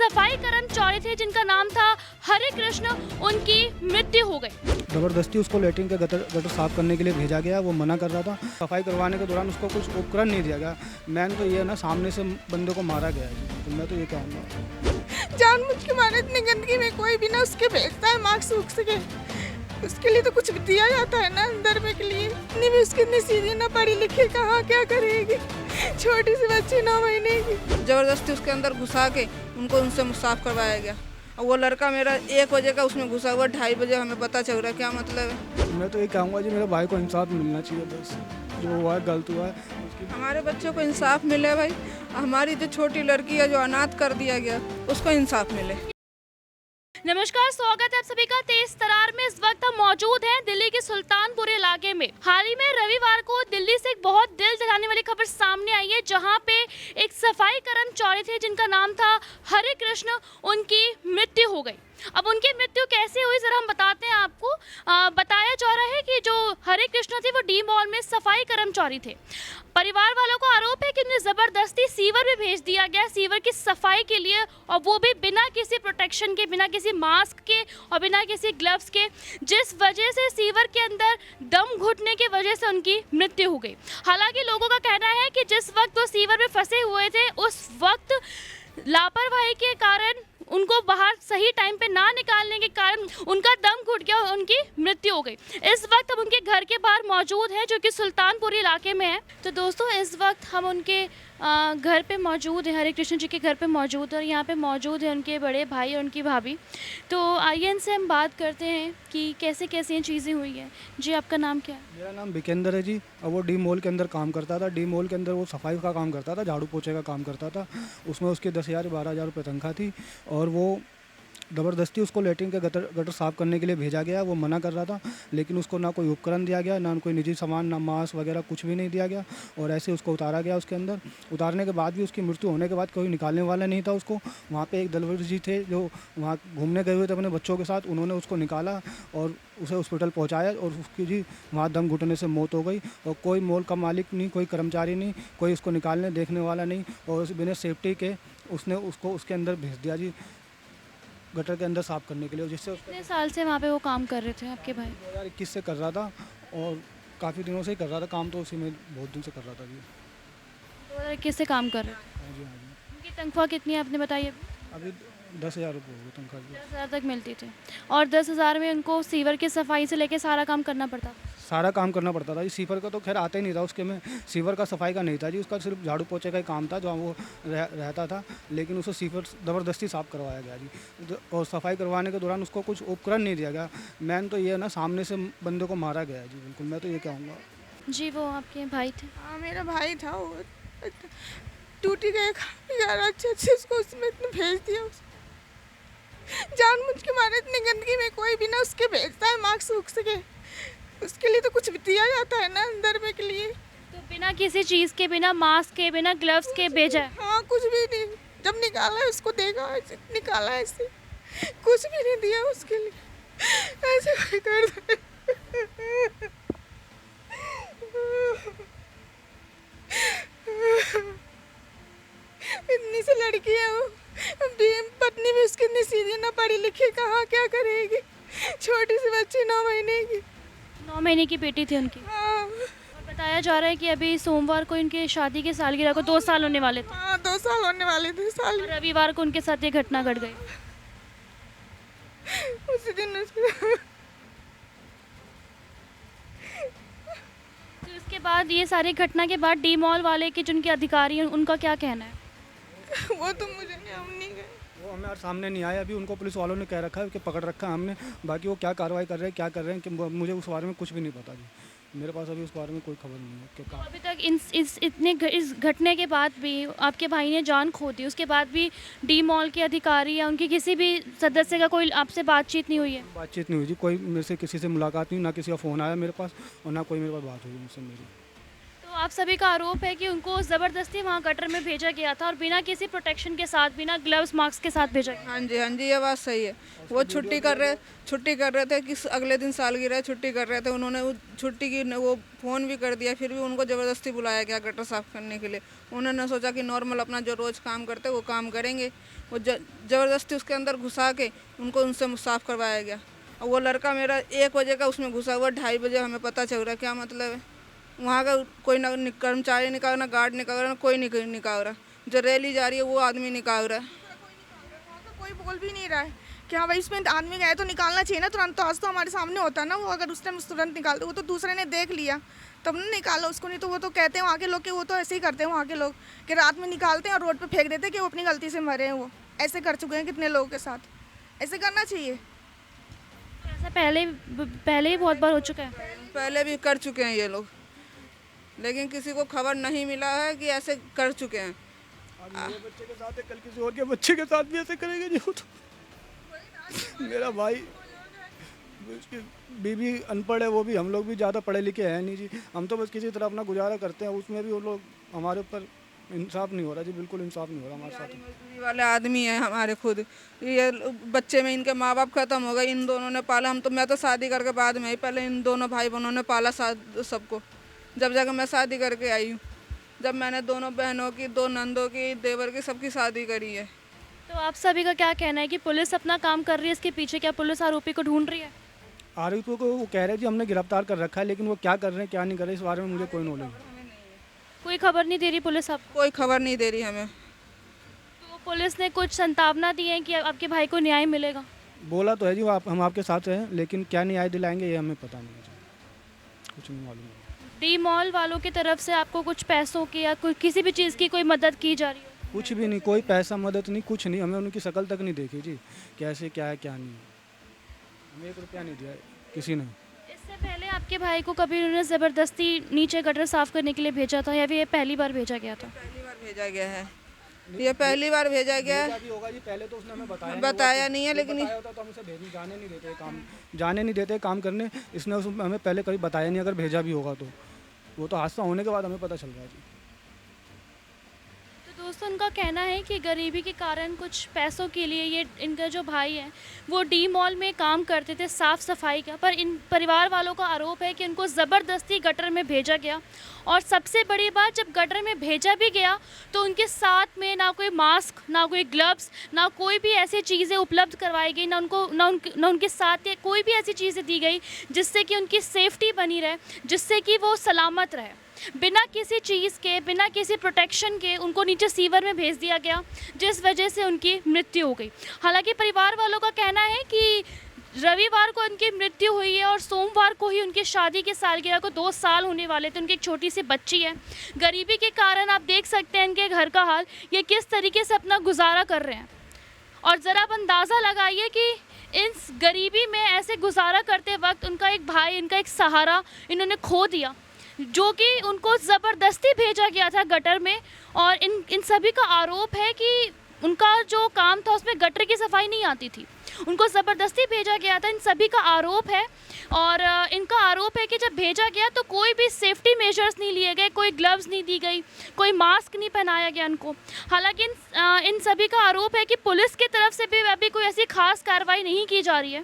सफाई कर्मचारी थे जिनका नाम था हरे कृष्ण, उनकी मृत्यु हो गई। ज़बरदस्ती उसको लेटरिन के गटर साफ़ करने के लिए भेजा गया। वो मना कर रहा था। सफाई करवाने के दौरान उसको कुछ उपकरण नहीं दिया गया। मैन तो ये है ना, सामने से बंदे को मारा गया है। तो मैं तो ये कहूँगा, जानबूझ के मारे। इतनी गंदगी में कोई भी ना उसके भेजता है मार्क्स उग सके, उसके लिए तो कुछ भी दिया जाता है ना अंदर में के लिए। इतनी भी उसकी इतनी सीधी ना पढ़ी लिखी, कहाँ क्या करेगी, छोटी सी बच्ची 9 महीने की। ज़बरदस्ती उसके अंदर घुसा के उनको उनसे साफ करवाया गया। और वो लड़का मेरा 1 बजे का उसमें घुसा हुआ, 2:30 बजे हमें पता चल रहा है। क्या मतलब है? मैं तो ये कहूँगा जी, मेरे भाई को इंसाफ मिलना चाहिए। बस जो हुआ है गलत हुआ है। हमारे बच्चों को इंसाफ मिले भाई। हमारी जो छोटी लड़की है जो अनाथ कर दिया गया, उसको इंसाफ मिले। नमस्कार, स्वागत है आप सभी का तेज तरार में। इस वक्त हम मौजूद हैं दिल्ली के सुल्तानपुर इलाके में। हाल ही में रविवार को दिल्ली से एक बहुत दिल दहलाने वाली खबर सामने आई है, जहां पे एक सफाई कर्मचारी थे जिनका नाम था हरे कृष्ण, उनकी मृत्यु हो गई। अब उनकी मृत्यु कैसे हुई जरा हम बताते हैं आपको। बताया जा रहा है कि जो हरे कृष्ण थे वो डी मॉल में सफाई कर्मचारी थे। परिवार वालों को आरोप है कि उन्हें जबरदस्ती सीवर में भेज दिया गया, सीवर की सफाई के लिए, और वो भी बिना किसी प्रोटेक्शन के, बिना किसी मास्क के और बिना किसी ग्लव्स के, जिस वजह से सीवर के अंदर दम घुटने की वजह से उनकी मृत्यु हो गई। हालांकि लोगों का कहना है कि जिस वक्त वो सीवर में फंसे हुए थे उस वक्त लापरवाही के कारण, उनको बाहर सही टाइम पे ना निकालने के कारण उनका दम घुट गया और उनकी मृत्यु हो गई। इस वक्त हम उनके घर के बाहर मौजूद हैं, जो कि सुल्तानपुर इलाके में है। तो दोस्तों, इस वक्त हम उनके घर पे मौजूद हैं, हरे कृष्ण जी के घर पे मौजूद है, और यहाँ पे मौजूद है उनके बड़े भाई और उनकी भाभी। तो आइए इनसे हम बात करते हैं कि कैसे कैसे ये चीज़ें हुई हैं। जी, आपका नाम क्या है? मेरा नाम विकेंद्र है जी। और वो डी मॉल के अंदर काम करता था। डी मॉल के अंदर वो सफाई का काम करता था, झाड़ू पोछे का काम करता था। उसमें उसकी 10,000-12,000 रुपये तनख्वाह थी। और वो ज़बरदस्ती उसको लेटरिन के गटर साफ़ करने के लिए भेजा गया। वो मना कर रहा था, लेकिन उसको ना कोई उपकरण दिया गया, ना कोई निजी सामान, ना मास्क वगैरह कुछ भी नहीं दिया गया। और ऐसे उसको उतारा गया। उसके अंदर उतारने के बाद भी, उसकी मृत्यु होने के बाद, कोई निकालने वाला नहीं था उसको। वहाँ पे एक दलवर जी थे जो वहाँ घूमने गए हुए थे अपने बच्चों के साथ। उन्होंने उसको निकाला और उसे हॉस्पिटल पहुँचाया, और उसकी जी वहाँ दम घुटने से मौत हो गई। और कोई मॉल का मालिक नहीं, कोई कर्मचारी नहीं, कोई उसको निकालने देखने वाला नहीं, और बिना सेफ्टी के उसने उसको उसके अंदर भेज दिया जी, गटर के अंदर साफ़ करने के लिए। जिससे कितने साल से वहाँ पे वो काम कर रहे थे आपके भाई? 2021 से कर रहा था, और काफ़ी दिनों से ही कर रहा था काम। तो उसी में बहुत दिन से कर रहा था जी। 2021 से काम कर रहे थे। हाँ जी, हाँ जी। उनकी तनख्वाह कितनी है आपने बताइए? अभी 10,000 रुपये हो गए तनख्वाह की। 10,000 तक मिलती थी, और 10,000 में उनको सीवर की सफाई से लेके सारा काम करना पड़ता। सारा काम करना पड़ता था जी। सीवर का तो खैर आता ही नहीं था उसके में। सीवर का सफाई का नहीं था जी, उसका सिर्फ झाड़ू पोछे का ही काम था जहाँ वो रहता था। लेकिन उसे सीवर ज़बरदस्ती साफ़ करवाया गया जी। और सफाई करवाने के दौरान उसको कुछ उपकरण नहीं दिया गया। मैन तो ये है ना, सामने से बंदे को मारा गया है जी। बिल्कुल, मैं तो ये कहूँगा जी, वो आपके भाई थे? हाँ, मेरा भाई था। वो टूटी गए अच्छे अच्छे उसको उसमें इतने भेज दिया। जानबूझ के मारे। इतनी गंदगी में कोई भी ना उसके भेजता है मार्क्स उग सके, उसके लिए तो कुछ भी दिया जाता है ना अंदर में के लिए। तो बिना किसी चीज़ के, बिना मास्क के, बिना ग्लव्स के भेजा है? हाँ, कुछ भी नहीं। जब निकाला है उसको देखा, ऐसे निकाला है, ऐसे कुछ भी नहीं दिया उसके लिए। ऐसे कोई कर दे। इतनी सी लड़की है वो, पत्नी भी उसकी इतनी सीधी ना पढ़ी लिखी, कहाँ क्या करेगी, छोटी सी बच्ची 9 महीने की। 9 महीने की बेटी थी उनकी। हाँ, और बताया जा रहा है कि अभी सोमवार को इनके शादी की सालगिरह को 2 साल होने वाले थे, हाँ, 2 साल होने वाले थे। साल और रविवार को उनके साथ ये घटना घट गई। उसी दिन उसके तो इसके बाद, ये सारी घटना के बाद, डी मॉल वाले के जिनके अधिकारी हैं उनका क्या कहना है? वो तो मुझे नहीं, हम नहीं गए। वो हमें सामने नहीं आया। अभी उनको पुलिस वालों ने कह रखा है कि पकड़ रखा है हमने। बाकी वो क्या कार्रवाई कर रहे हैं, क्या कर रहे हैं, कि मुझे उस बारे में कुछ भी नहीं पता जी। मेरे पास अभी उस बारे में कोई खबर नहीं है कि तो अभी तक इस घटने के बाद भी आपके भाई ने जान खो दी, उसके बाद भी डी मॉल के अधिकारी या उनके किसी भी सदस्य का कोई आपसे बातचीत नहीं हुई है? बातचीत नहीं हुई जी। कोई मेरे से किसी से मुलाकात नहीं, ना किसी का फ़ोन आया मेरे पास, और ना कोई मेरे पास बात हुई उनसे मेरी। तो आप सभी का आरोप है कि उनको ज़बरदस्ती वहाँ गटर में भेजा गया था और बिना किसी प्रोटेक्शन के साथ, बिना ग्लव्स मास्क के साथ भेजा गया। हाँ जी, ये बात सही है। वो छुट्टी कर रहे थे कि अगले दिन सालगिरह छुट्टी कर रहे थे। उन्होंने वो छुट्टी की वो फ़ोन भी कर दिया, फिर भी उनको ज़बरदस्ती बुलाया गया गटर साफ़ करने के लिए। उन्होंने सोचा कि नॉर्मल अपना जो रोज़ काम करते वो काम करेंगे, वो ज़बरदस्ती उसके अंदर घुसा के उनको उनसे साफ़ करवाया गया। और वो लड़का मेरा 1 बजे का उसमें घुसा हुआ, 2:30 बजे हमें पता चल रहा है। क्या मतलब है, वहाँ का कोई ना कर्मचारी निकाल रहा, ना गार्ड निकाल रहा, ना कोई निकाल रहा। जो रैली जा रही है वो आदमी निकाल रहा है। वहाँ का कोई बोल भी नहीं रहा है कि हाँ भाई इसमें आदमी गए तो निकालना चाहिए ना तुरंत। तो आज तो हमारे सामने होता ना, वो अगर उस टाइम तुरंत निकालते, वो तो दूसरे ने देख लिया तब ना निकाला उसको। नहीं तो वो तो कहते हैं वहाँ के लोग कि वो तो ऐसे ही करते हैं वहाँ के लोग कि रात में निकालते हैं और रोड पे फेंक देते हैं कि वो अपनी गलती से मरे हैं। वो ऐसे कर चुके हैं कितने लोगों के साथ। ऐसे करना चाहिए। ऐसा पहले ही बहुत बार हो चुका है। पहले भी कर चुके हैं ये लोग, लेकिन किसी को खबर नहीं मिला है कि ऐसे कर चुके हैं। आज मेरे बच्चे के साथ है, कल किसी और के बच्चे के साथ भी ऐसे करेंगे जी। वो तो मेरा भाई, उसकी बीवी अनपढ़ है, वो भी, हम लोग भी ज़्यादा पढ़े लिखे हैं नहीं जी। हम तो बस किसी तरह अपना गुजारा करते हैं, उसमें भी वो लोग हमारे ऊपर इंसाफ नहीं हो रहा जी, बिल्कुल इंसाफ नहीं हो रहा हमारे साथ। मजदूरी वाले आदमी हैं हमारे खुद। ये बच्चे में इनके माँ बाप खत्म हो गए, इन दोनों ने पाला। मैं तो शादी करके बाद में ही, पहले इन दोनों भाई बहनों ने पाला सबको। जब जाकर मैं शादी करके आई हूँ, जब मैंने दोनों बहनों की, 2 नंदों की, देवर की, सबकी शादी करी है। तो आप सभी का क्या कहना है कि पुलिस अपना काम कर रही है, इसके पीछे क्या पुलिस आरोपी को ढूंढ रही है? आरोपियों को वो कह रहे हैं जी हमने गिरफ्तार कर रखा है, लेकिन वो क्या कर रहे हैं क्या नहीं कर रहे इस बारे में मुझे कोई नॉलेज नहीं। कोई खबर नहीं दे रही पुलिस आपको? कोई खबर नहीं दे रही हमें। तो पुलिस ने कुछ संभावना दी है कि आपके भाई को न्याय मिलेगा? बोला तो है जी, हम आपके साथ हैं, लेकिन क्या न्याय दिलाएंगे ये हमें पता नहीं है जी, कुछ नहीं मालूम है। डी मॉल वालों की तरफ से आपको कुछ पैसों की या कोई किसी भी चीज़ की कोई मदद की जा रही है? कुछ भी नहीं, कोई पैसा मदद नहीं, कुछ नहीं। हमें उनकी शक्ल तक नहीं देखी जी, कैसे क्या है क्या नहीं है। हमें 1 रुपया नहीं दिया किसी ने। इससे पहले आपके भाई को कभी उन्होंने ज़बरदस्ती नीचे गटर साफ करने के लिए भेजा था या फिर ये पहली बार भेजा गया था? पहली बार भेजा गया है, ये पहली बार भेजा गया है। भी होगा जी, पहले तो उसने हमें बताया नहीं है, लेकिन होता तो हम उसे जाने नहीं देते काम करने। इसने हमें पहले कभी बताया नहीं, अगर भेजा भी होगा तो वो तो हादसा होने के बाद हमें पता चल रहा है जी। तो दोस्तों, उनका कहना है कि गरीबी के कारण कुछ पैसों के लिए ये इनका जो भाई है वो डी मॉल में काम करते थे साफ़ सफाई का, पर इन परिवार वालों का आरोप है कि उनको ज़बरदस्ती गटर में भेजा गया। और सबसे बड़ी बात, जब गटर में भेजा भी गया तो उनके साथ में ना कोई मास्क, ना कोई ग्लव्स, ना कोई भी ऐसी चीज़ें उपलब्ध करवाई गई, ना उनके साथ ये कोई भी ऐसी चीज़ें दी गई जिससे कि उनकी सेफ्टी बनी रहे, जिससे कि वो सलामत रहे। बिना किसी चीज़ के, बिना किसी प्रोटेक्शन के उनको नीचे सीवर में भेज दिया गया, जिस वजह से उनकी मृत्यु हो गई। हालांकि परिवार वालों का कहना है कि रविवार को उनकी मृत्यु हुई है और सोमवार को ही उनकी शादी की सालगिरह को 2 साल होने वाले थे। उनकी एक छोटी सी बच्ची है। गरीबी के कारण आप देख सकते हैं इनके घर का हाल, ये किस तरीके से अपना गुजारा कर रहे हैं। और ज़रा आप अंदाज़ा लगाइए कि इस गरीबी में ऐसे गुजारा करते वक्त उनका एक भाई, इनका एक सहारा इन्होंने खो दिया, जो कि उनको ज़बरदस्ती भेजा गया था गटर में। और इन सभी का आरोप है कि उनका जो काम था उसमें गटर की सफाई नहीं आती थी, उनको ज़बरदस्ती भेजा गया था। इन सभी का आरोप है। और इनका आरोप है कि जब भेजा गया तो कोई भी सेफ्टी मेजर्स नहीं लिए गए, कोई ग्लव्स नहीं दी गई, कोई मास्क नहीं पहनाया गया उनको। हालांकि इन सभी का आरोप है कि पुलिस की तरफ से भी अभी कोई ऐसी खास कार्रवाई नहीं की जा रही है।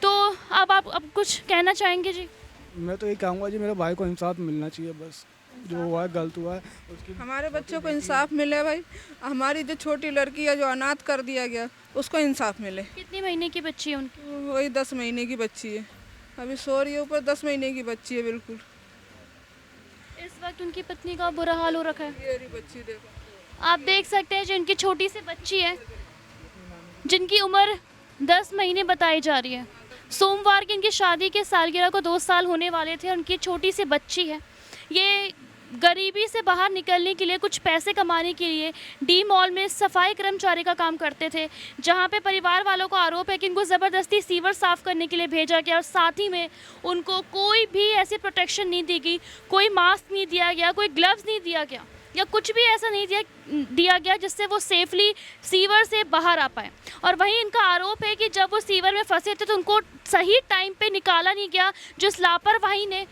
तो अब आप कुछ कहना चाहेंगे जी? मैं तो ये कहूँगा जी, मेरे भाई को इंसाफ मिलना चाहिए, बस जो हुआ है गलत हुआ है उसकी। हमारे बच्चों को इंसाफ मिले भाई। हमारी जो छोटी लड़की है जो अनाथ कर दिया गया, उसको इंसाफ मिले। कितनी महीने की बच्ची है उनकी? वही 10 महीने की बच्ची है, अभी सो रही है ऊपर। 10 महीने की बच्ची है बिल्कुल। इस वक्त उनकी पत्नी का बुरा हाल हो रखा है। ये रही बच्ची, देखो आप देख सकते हैं जो इनकी छोटी सी बच्ची है, जिनकी उम्र 10 महीने बताई जा रही है। सोमवार की इनकी शादी के सालगिरह को 2 साल होने वाले थे। उनकी छोटी सी बच्ची है। ये गरीबी से बाहर निकलने के लिए, कुछ पैसे कमाने के लिए डी मॉल में सफाई कर्मचारी का काम करते थे, जहां पे परिवार वालों का आरोप है कि इनको ज़बरदस्ती सीवर साफ़ करने के लिए भेजा गया और साथ ही में उनको कोई भी ऐसी प्रोटेक्शन नहीं दी गई, कोई मास्क नहीं दिया गया, कोई ग्लव्स नहीं दिया गया या कुछ भी ऐसा नहीं दिया गया जिससे वो सेफली सीवर से बाहर आ पाए। और वहीं इनका आरोप है कि जब वो सीवर में फंसे थे तो उनको सही टाइम पे निकाला नहीं गया। जिस लापरवाही ने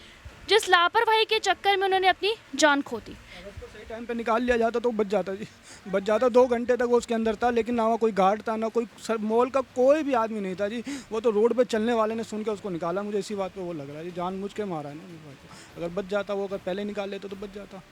जिस लापरवाही के चक्कर में उन्होंने अपनी जान खो दी। अगर उसको सही टाइम पे निकाल लिया जाता तो बच जाता जी, बच जाता। 2 घंटे तक वो उसके अंदर था, लेकिन ना वहाँ कोई गार्ड था, ना कोई मॉल का कोई भी आदमी नहीं था जी। वो तो रोड पे चलने वाले ने सुन के उसको निकाला। मुझे इसी बात पे वो लग रहा है जी, जानबूझ के मारा है ना इस बात को। अगर बच जाता, वो अगर पहले निकाल लेता तो बच जाता।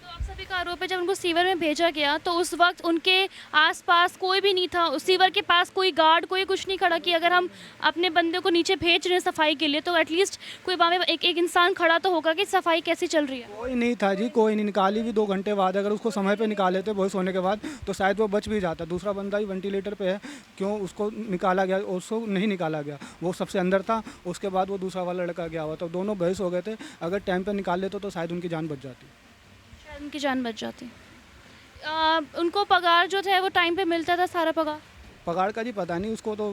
तो आप सभी का आरोप है जब उनको सीवर में भेजा गया तो उस वक्त उनके आसपास कोई भी नहीं था, उस सीवर के पास कोई गार्ड कोई कुछ नहीं खड़ा कि अगर हम अपने बंदे को नीचे भेज रहे हैं सफाई के लिए तो एटलीस्ट कोई वहाँ पे एक इंसान खड़ा तो होगा कि सफाई कैसी चल रही है। कोई नहीं था जी, कोई नहीं। निकाली भी 2 घंटे बाद। अगर उसको समय पे निकाल लेते बेहोश होने के बाद तो शायद वो बच भी जाता। दूसरा बंदा ही वेंटिलेटर पे है, क्यों उसको निकाला गया? उसको नहीं निकाला गया, वो सबसे अंदर था। उसके बाद वो दूसरा वाला लड़का गया हुआ, तो दोनों बेहोश हो गए थे। अगर टाइम पे निकाल लेते तो शायद उनकी जान बच जाती। शायद उनकी जान बच जाती। उनको पगार जो था वो टाइम पे मिलता था, सारा पगार का जी पता नहीं उसको। तो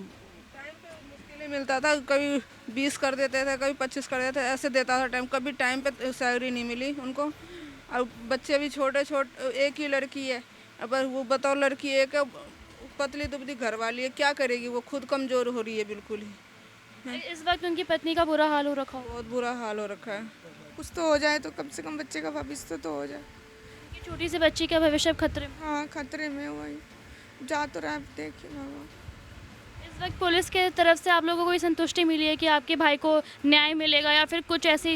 टाइम पे मुश्किल ही मिलता था, कभी 20 कर देते थे, कभी 25 कर देते थे, ऐसे देता था टाइम। कभी टाइम पे सैलरी नहीं मिली उनको। और बच्चे भी छोटे छोटे, एक ही लड़की है। अब वो बताओ, लड़की एक है, पतली दुबली घर वाली है, क्या करेगी? वो खुद कमज़ोर हो रही है बिल्कुल ही। इस वक्त उनकी पत्नी का बुरा हाल हो रखा हो। बहुत बुरा हाल हो रखा है। कुछ तो हो जाए तो कम से कम बच्चे का भविष्य तो हो जाए। उनकी छोटी सी बच्ची का भविष्य अब खतरे में। हाँ, खतरे में वही जा तो रहा है, अब देखिए बाबा। इस वक्त पुलिस के तरफ से आप लोगों को कोई संतुष्टि मिली है कि आपके भाई को न्याय मिलेगा या फिर कुछ ऐसी?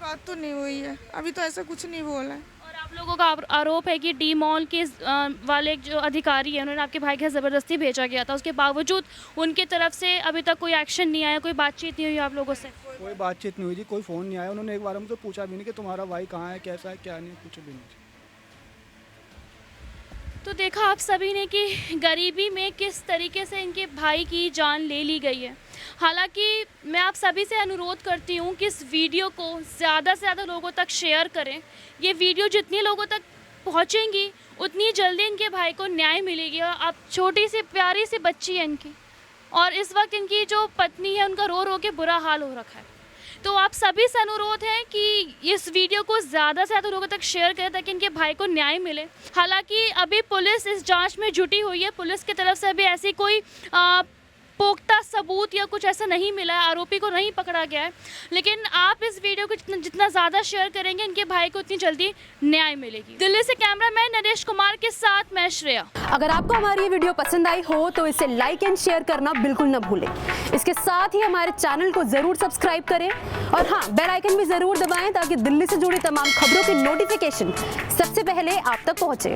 बात तो नहीं हुई है अभी, तो ऐसा कुछ नहीं बोला है। और आप लोगों का आरोप है कि डी मॉल के वाले जो अधिकारी हैं उन्होंने आपके भाई के साथ ज़बरदस्ती भेजा गया था, उसके बावजूद उनकी तरफ से अभी तक कोई एक्शन नहीं आया, कोई बातचीत नहीं हुई आप लोगों से? कोई बातचीत नहीं हुई जी, कोई फ़ोन नहीं आया। उन्होंने एक बार हमसे पूछा भी नहीं कि तुम्हारा भाई कहाँ है, कैसा है, क्या नहीं, कुछ भी नहीं। तो देखा आप सभी ने कि गरीबी में किस तरीके से इनके भाई की जान ले ली गई है। हालांकि मैं आप सभी से अनुरोध करती हूँ कि इस वीडियो को ज़्यादा से ज़्यादा लोगों तक शेयर करें। ये वीडियो जितने लोगों तक पहुँचेंगी उतनी जल्दी इनके भाई को न्याय मिलेगी। अब छोटी सी प्यारी सी बच्ची है इनकी, और इस वक्त इनकी जो पत्नी है उनका रो रो के बुरा हाल हो रखा है। तो आप सभी से अनुरोध है कि इस वीडियो को ज़्यादा से ज़्यादा लोगों तक शेयर करें ताकि इनके भाई को न्याय मिले। हालांकि अभी पुलिस इस जांच में जुटी हुई है, पुलिस की तरफ से अभी ऐसी कोई पुख्ता सबूत या कुछ ऐसा नहीं मिला है, आरोपी को नहीं पकड़ा गया है। लेकिन आप इस वीडियो को जितना ज़्यादा शेयर करेंगे इनके भाई को उतनी जल्दी न्याय मिलेगी। दिल्ली से कैमरामैन नरेश कुमार के साथ मैं श्रेया। अगर आपको हमारी ये वीडियो पसंद आई हो तो इसे लाइक एंड शेयर करना बिल्कुल न भूलें। इसके साथ ही हमारे चैनल को जरूर सब्सक्राइब करें और हाँ, बेल आइकन भी जरूर दबाएं ताकि दिल्ली से जुड़ी तमाम खबरों की नोटिफिकेशन सबसे पहले आप तक पहुंचे।